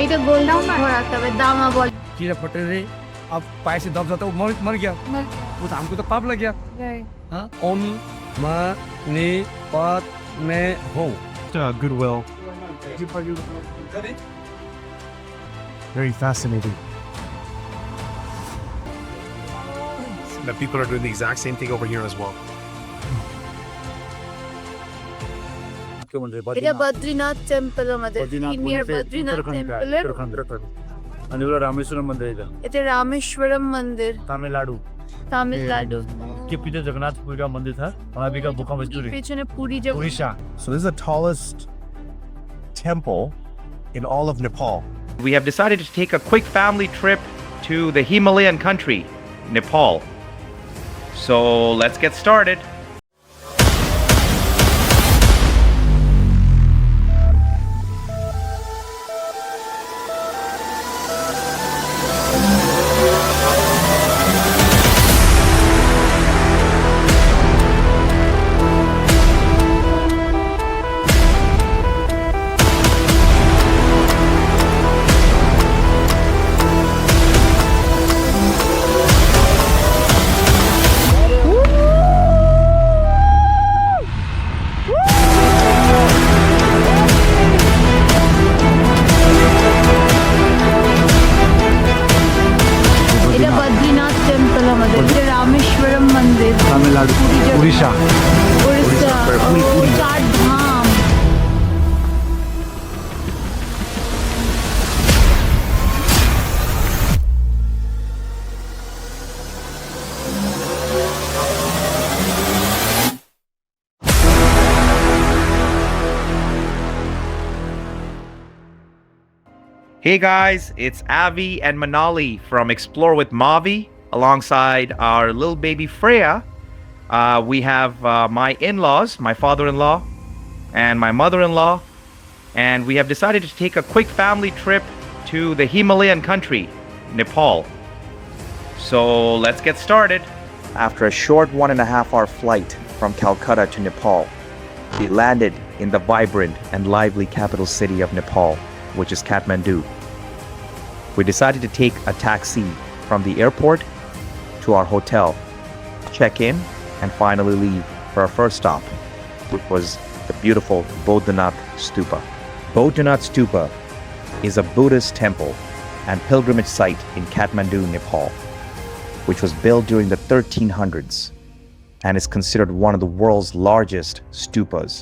এইটা গোল্ডাউন ঘোরাতে হবে দামা বল कीड़ा फटे रहे अब पाए से दब जाता वो मर गया वो तो हमको तो पाप लग गया हाँ ओम मनी पद में हो goodwill. Very fascinating. That people are doing the exact same thing over here as well. এটা বদ্রীনাথ টেম্পল আমাদের প্রিমিয়ার বদ্রীনাথ টেম্পলের आणि बोला रामेश्वरम मंदिर आहे इथं. এটা রামেশ্বরম মন্দির तामिळनाडू তামিলনাড়ু के पीछे जगन्नाथपुरी का मंदिर था महावी का भूकंप स्टोरी পেছনে পুরী যে Orissa So this is the tallest temple in all of Nepal. We have decided to take a quick family trip to the Himalayan country, Nepal. So let's get started. এটা বদ্রীনাথ টেম্পল আমাদের এটা রামেশ্বরম মন্দির तामिळनाडू उड़ीसा উড়িষ্যা চার ধাম Hey guys, it's Avi and Manali from Xplore with Maavi alongside our little baby Freya. We have my in-laws, my father-in-law and my mother-in-law, and we have decided to take a quick family trip to the Himalayan country, Nepal. So let's get started. After a short 1.5-hour flight from Calcutta to Nepal, we landed in the vibrant and lively capital city of Nepal, which is Kathmandu. We decided to take a taxi from the airport to our hotel, check in, and finally leave for our first stop, which was the beautiful Boudhanath Stupa. Boudhanath Stupa is a Buddhist temple and pilgrimage site in Kathmandu, Nepal, which was built during the 1300s and is considered one of the world's largest stupas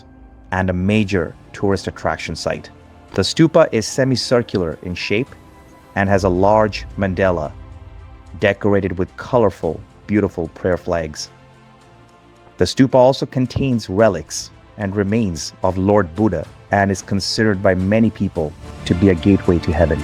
and a major tourist attraction site. The stupa is semicircular in shape and has a large mandala decorated with colorful, beautiful prayer flags. The stupa also contains relics and remains of Lord Buddha and is considered by many people to be a gateway to heaven.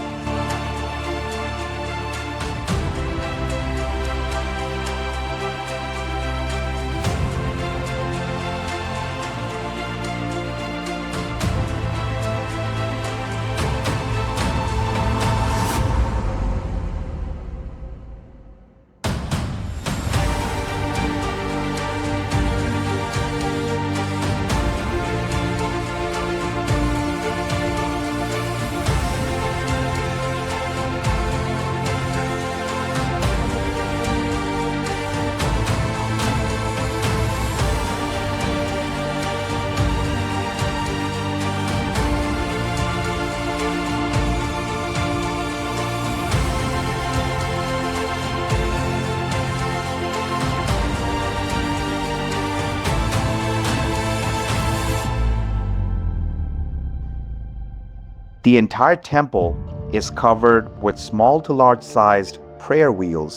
The entire temple is covered with small to large sized prayer wheels,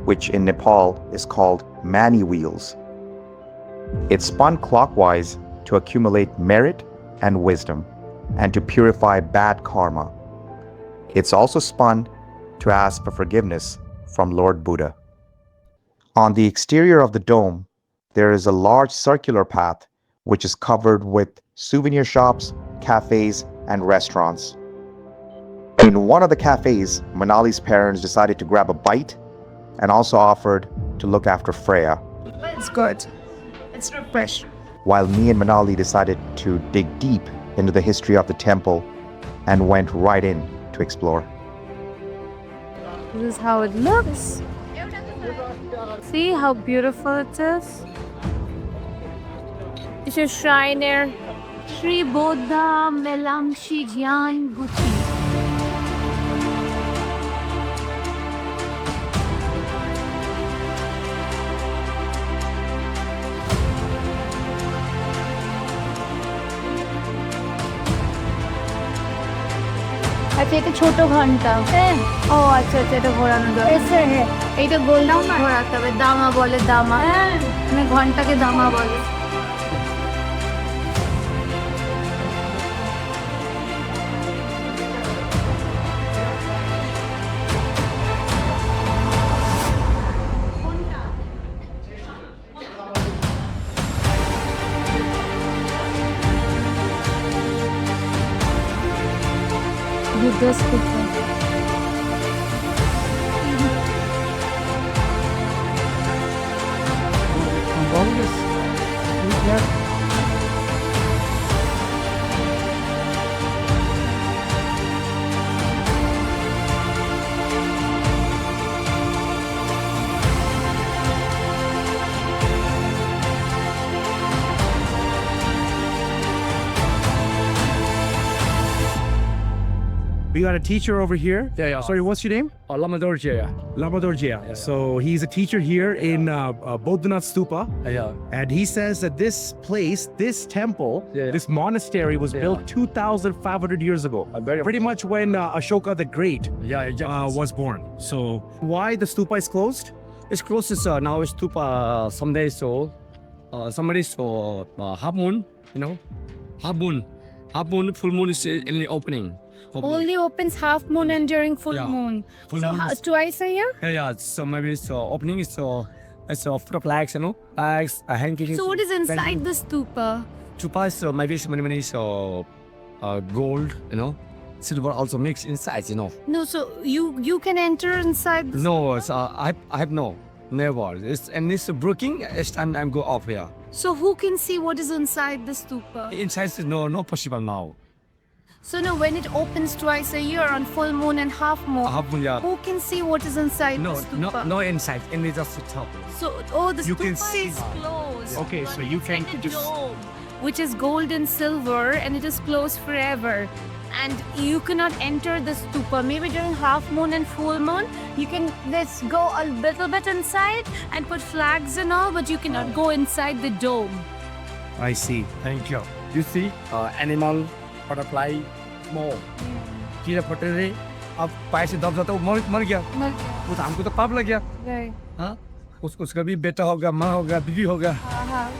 which in Nepal is called mani wheels. It's spun clockwise to accumulate merit and wisdom and to purify bad karma. It's also spun to ask for forgiveness from Lord Buddha. On the exterior of the dome, there is a large circular path which is covered with souvenir shops, cafes, and restaurants. In one of the cafes, Manali's parents decided to grab a bite and also offered to look after Freya. It's good. It's refreshing. While me and Manali decided to dig deep into the history of the temple and went right in to explore. This is how it looks. See how beautiful it is? It's a shrine there. Sri Bodha Melangshi Gyan Guti. আচ্ছা এটা ছোট ঘন্টা ও আচ্ছা আচ্ছা এটা ঘোরানো যাবে এইটা গোল্ডেন ঘোরাতে হবে দামা বলে দামা মানে ঘন্টাকে দামা বলে Durbar Squares. We got a teacher over here. Yeah. Sorry, what's your name? Lama Dorje. Labradorjia. So he's a teacher here in Boudhanath Stupa. Yeah. And he says that this place, this temple, Yeah. this monastery was built 2,500 years ago. Pretty much when Ashoka the Great Yeah, exactly. was born. So why the stupa is closed? It's closest now. It's stupa some days so half moon. You know, half moon, full moon is in the opening. Only opens half moon and during full Yeah. moon. Full So moon is- twice a year? Yeah. So maybe it's opening is it's flags, you know, flags, handkerchiefs. So what is inside the stupa? Stupa is maybe it's many gold, you know, silver also mixed inside, you know. No, so you can enter inside the No, it's, I have never. It's breaking. It's time I go off here. So who can see what is inside the stupa? Inside is no possible now. So no, when it opens twice a year on full moon and half moon, Half moon, yeah. who can see what is inside No, the stupa? no inside. Only just the top. So the You can stupa see- is closed. Okay, so you can It's a just- dome, which is gold and silver, and it is closed forever. And you cannot enter the stupa. Maybe during half moon and full moon, you can let's go a little bit inside and put flags and all, but you cannot go inside the dome. I see. Thank you. You see, animal, butterfly, small. कीड़ा फटेरे अब पैर से दब जाता है वो मर गया वो तो हमको तो पाप लग गया हाँ उसका भी बेटा होगा माँ होगा बीवी होगा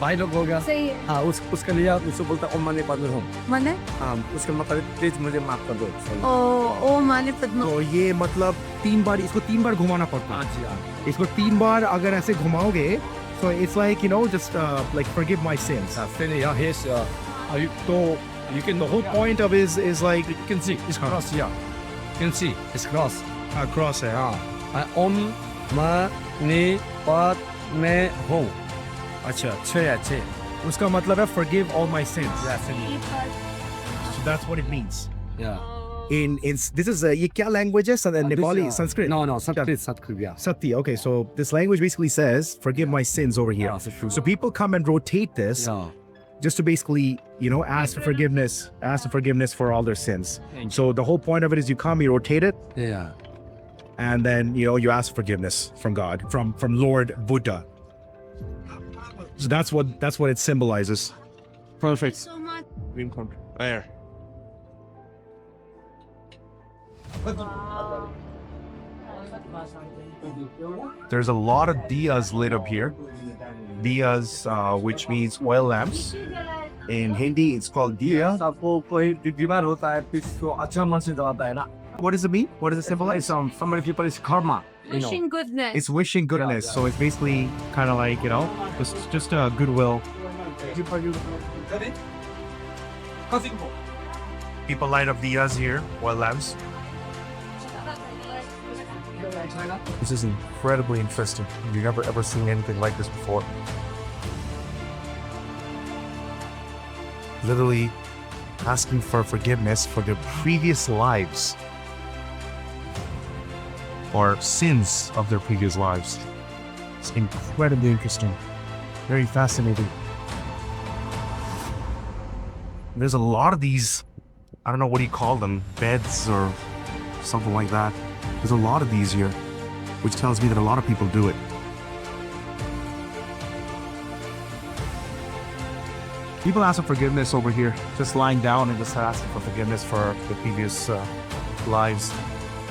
भाई लोग होगा सही हाँ उसके लिए उसको बोलता ओम माने पद्म होम माने हाँ उसका मतलब प्लीज मुझे माफ कर दो ओ माने पद्म तो ये मतलब इसको तीन बार घुमाना पड़ता है। हाँ जी हाँ इसको 3 बार अगर ऐसे घुमाओगे, so it's like, you know, just like forgive my sins. then yeah here's So you can the whole point of it is like you can see it's cross yeah you can see it's cross cross है हाँ। ओम माने पद्म home अच्छा छः उसका मतलब है forgive all my sins. So that's what it means. yeah In this is ये क्या language है? Nepali, Sanskrit. no Sanskrit yeah Sati. Okay, so this language basically says forgive my sins over here. Yeah, for sure. So people come and rotate this yeah just to basically, you know, ask for forgiveness for all their sins. So the whole point of it is you come, you rotate it, yeah and then, you know, you ask forgiveness from God, from Lord Buddha. So that's what it symbolizes. perfect so much. Where? There's a lot of diyas lit up here. Diyas, which means oil lamps. In Hindi, it's called diya. आपको कोई बीमार होता है फिर तो अच्छा मन से जलाता है ना What does it mean? What does it symbolize? so many people is karma you know Wishing goodness. It's wishing goodness. So it's basically kind of like, you know, just a goodwill. People light up diyas here, oil lamps. This is incredibly interesting. You've never ever seen anything like this before. Literally asking for forgiveness for their previous lives. or sins of their previous lives. It's incredibly interesting. Very fascinating. There's a lot of these, I don't know, what do you call them, beds or something like that. There's a lot of these here, which tells me that a lot of people do it. People ask for forgiveness over here, just lying down and just asking for forgiveness for the previous lives.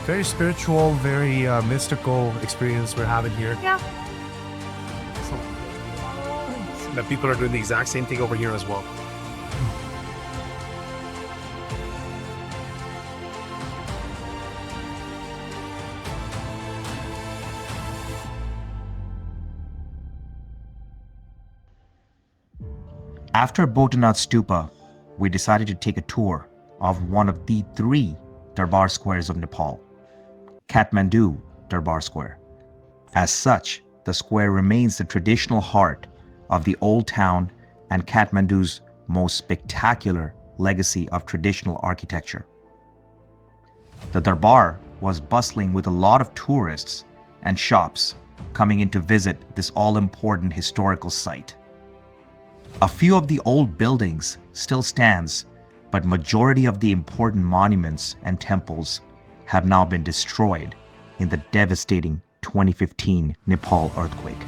Very spiritual, very mystical experience we're having here. Yeah. That people are doing the exact same thing over here as well. After Boudhanath Stupa, we decided to take a tour of one of the 3 Durbar Squares of Nepal, Kathmandu Durbar Square. As such, the square remains the traditional heart of the old town and Kathmandu's most spectacular legacy of traditional architecture. The Durbar was bustling with a lot of tourists and shops coming in to visit this all-important historical site. A few of the old buildings still stands, but majority of the important monuments and temples have now been destroyed in the devastating 2015 Nepal earthquake.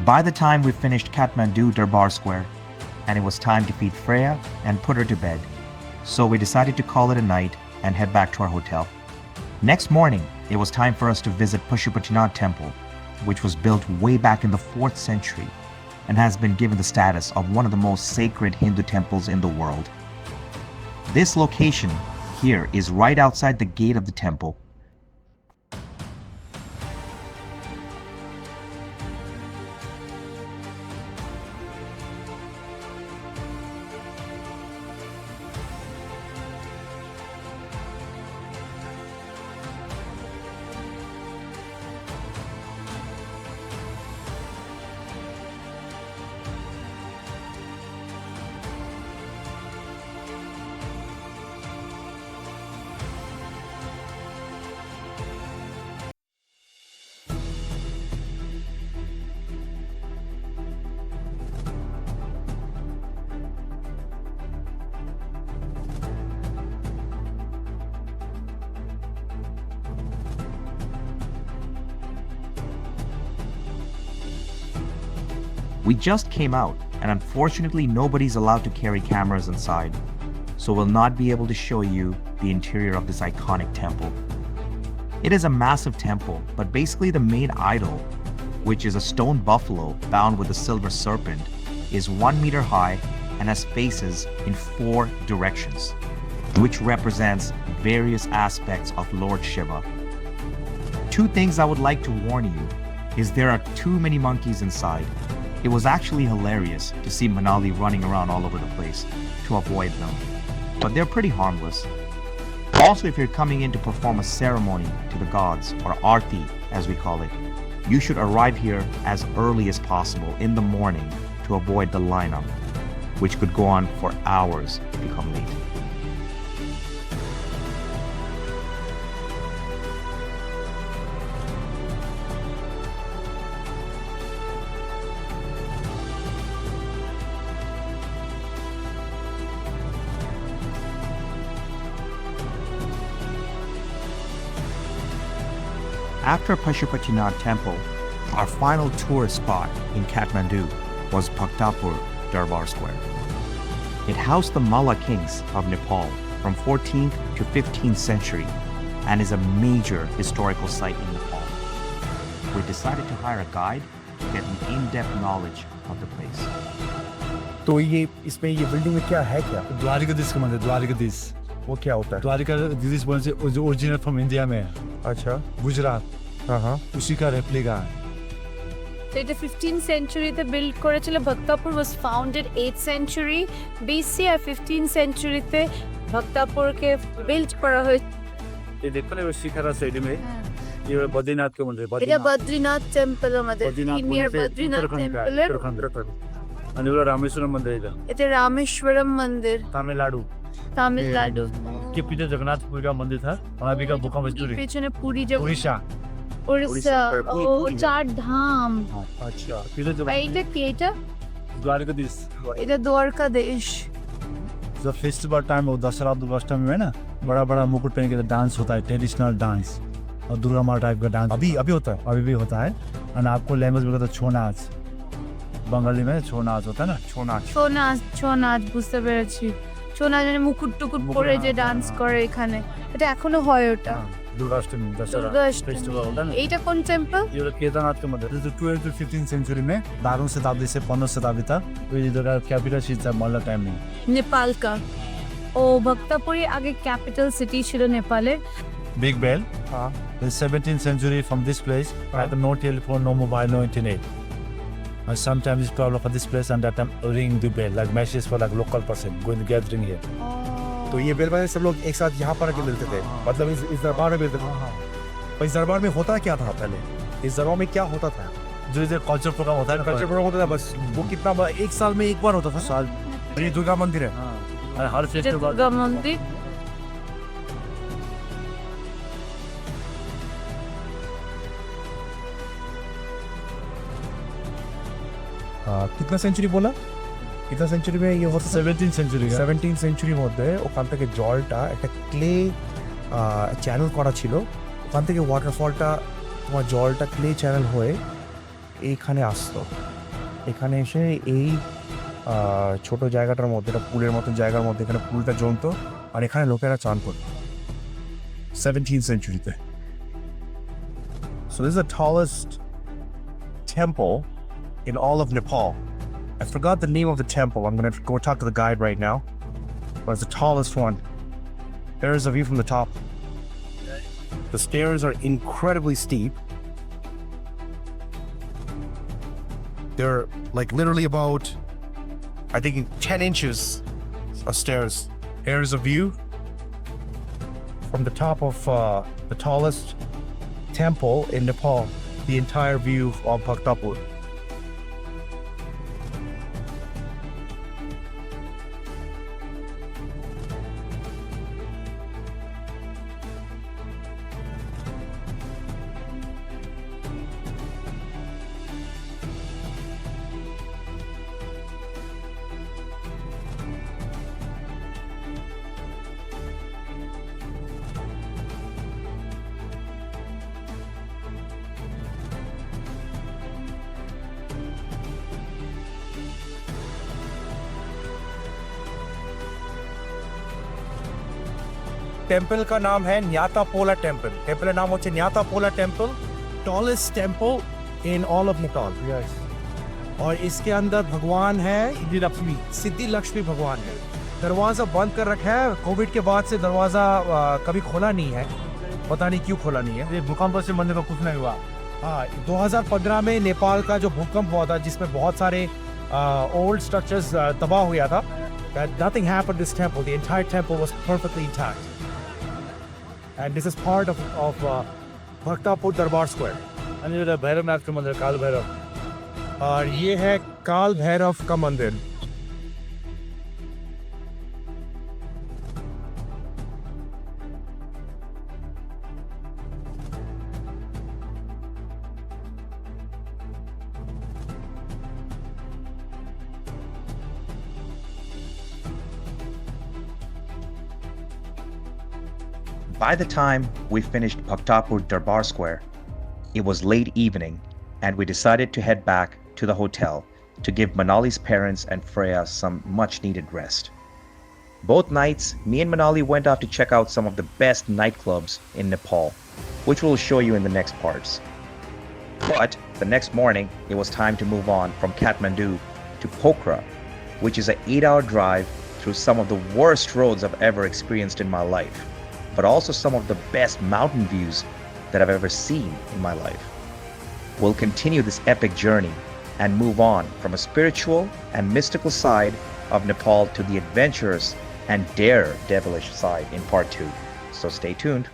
By the time we finished Kathmandu Durbar Square, and it was time to feed Freya and put her to bed, so we decided to call it a night and head back to our hotel. Next morning, it was time for us to visit Pashupatinath Temple, which was built way back in the 4th century and has been given the status of one of the most sacred Hindu temples in the world. This location here is right outside the gate of the temple. We just came out, and unfortunately nobody's allowed to carry cameras inside, so we'll not be able to show you the interior of this iconic temple. It is a massive temple, but basically the main idol, which is a stone buffalo bound with a silver serpent, is 1 meter high and has faces in 4 directions, which represents various aspects of Lord Shiva. 2 things I would like to warn you is there are too many monkeys inside. It was actually hilarious to see Manali running around all over the place to avoid them, but they're pretty harmless. Also, if you're coming in to perform a ceremony to the gods, or arti as we call it, you should arrive here as early as possible in the morning to avoid the lineup, which could go on for hours if you come late. After Pashupatinath Temple, our final tourist spot in Kathmandu was Bhaktapur Durbar Square. It housed the Malla kings of Nepal from 14th to 15th century and is a major historical site in Nepal. We decided to hire a guide to get an in-depth knowledge of the place. तो ये इसमें ये building में क्या है क्या? द्वारिकाधीश का मंदिर, द्वारिकाधीश। वो क्या होता है? द्वारिकाधीश बोलने से जो ओरिजिनल फ्रॉम इंडिया में है। अच्छा, गुजरात। हाँ, उसी का रेप्लिका है। So the 15th century the build করেছিল Bhaktapur was founded 8th century BC R 15th century তে Bhaktapur কে build করা হয়েছে। ये देखो ना वो शिखर है साइड में। ये बद्रीनाथ के मंदिर এটা বদ্রীনাথ টেম্পল আমাদের নিয়ার বদ্রীনাথ টেম্পলের आणि एवढं रामेश्वरम मंदिर आहे इथं এটা रामेश्वरम मंदिर तामिळनाडू তামিলনাড়ু के पीछे जगन्नाथपुरी का मंदिर था वहाँ भी का भूकंप हिस्ट्री পেছনে পুরী যে उड़ीसा উড়িষ্যা ও চার ধাম अच्छा पीछे এইটা কি এটা द्वारकाधीश এটা দ্বারকাদেশ जब फेस्टिवल टाइम हो दशहरा दुर्गाष्टमी में ना बड़ा बड़ा मुकुट पहन के डांस होता है ट्रेडिशनल डांस और दुर्गा माँ टाइप का डांस अभी अभी होता है अभी भी होता है और आपको लैंग्वेज बोलता है छो नाच बंगाली में छो नाच होता है ना छो नाच ছৌ নাচ ছৌ নাচ বুঝতে পেরেছি ছৌ নাচ মানে মুকুট টুকুট পরে যে ডান্স করে এখানে এটা এখনো হয় ওটা दुर्गाष्टमी दशहरा दुर्गाष्टमी। फेस्टिवल होता है ना এইটা কোন টেম্পল ये तो केदारनाथ का मंदिर जो 12 to 15 सेंचुरी में 12वीं शताब्दी से 15वीं शताब्दी तक ये जगह कैपिटल सिटी था मल्ला टाइम में নেপাল কা ও ভক্তাপুরি আগে ক্যাপিটাল সিটি ছিল নেপালের Big Bell. The 17th century from this place, had no telephone, no mobile, no internet. And sometimes it's problem for this place and that time ring the bell, like message for like local person going to gathering here. तो ये bell बजाने सब लोग एक साथ यहाँ पर आके मिलते थे मतलब इस दरबार में मिलते थे और इस दरबार में होता क्या था पहले इस दरबार में क्या होता था जो इधर कल्चर प्रोग्राम होता है ना कल्चर प्रोग्राम होता था बस वो कितना एक साल में एक बार होता था साल ये दुर्गा मंदिर है और हर এটা फेस्टिवल দুর্গা মন্দির कितना सेंचुरी बोला कितना सेंचुरी में ये होता 17th century 17 সেঞ্চুরির মধ্যে ওখান থেকে জলটা একটা ক্লে চ্যানেল করা ছিল ওখান থেকে ওয়াটারফলটা তোমার জলটা ক্লে চ্যানেল হয়ে এইখানে আসতো এখানে এসে এই ছোট জায়গাটার মধ্যে একটা পুলের মতন জায়গার মধ্যে এখানে পুলটা জমতো আর এখানে লোকেরা চান করতো 17th সেঞ্চুরিতে So this is the tallest temple in all of Nepal. I forgot the name of the temple. I'm going to go talk to the guide right now. But it's the tallest one. There is a view from the top. The stairs are incredibly steep. They're like literally about, I think, 10 inches of stairs. Here's a view from the top of the tallest temple in Nepal. The entire view of Bhaktapur. Temple का नाम है Nyatapola temple temple का नाम होता है Nyatapola temple tallest temple in all of Nepal और इसके अंदर भगवान है सिद्धि लक्ष्मी भगवान है दरवाज़ा बंद कर रखा है कोविड के बाद से दरवाज़ा कभी खोला नहीं है पता नहीं क्यों खोला नहीं है ये भूकंप से मंदिर का कुछ नहीं हुआ हाँ 2015 में नेपाल का जो भूकंप हुआ था जिसमें बहुत सारे ओल्ड स्ट्रक्चर्स तबाह हुआ था nothing happened to this temple the entire temple was perfectly intact and this is part of bhaktapur Durbar Square and ये भैरवनाथ का मंदिर काल भैरव और ये है काल भैरव का मंदिर By the time we finished Bhaktapur Durbar Square, it was late evening and we decided to head back to the hotel to give Manali's parents and Freya some much needed rest. Both nights, me and Manali went off to check out some of the best nightclubs in Nepal, which we'll show you in the next parts. But the next morning, it was time to move on from Kathmandu to Pokhara, which is an 8-hour drive through some of the worst roads I've ever experienced in my life, but also some of the best mountain views that I've ever seen in my life. We'll continue this epic journey and move on from a spiritual and mystical side of Nepal to the adventurous and daredevilish side in part 2. So stay tuned.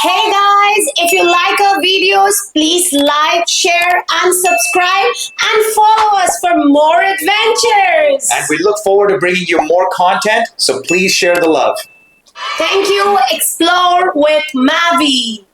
Hey guys, if you like our videos, please like, share, and subscribe, and follow us for more adventures. And we look forward to bringing you more content, so please share the love. Thank you, Explore with Maavi.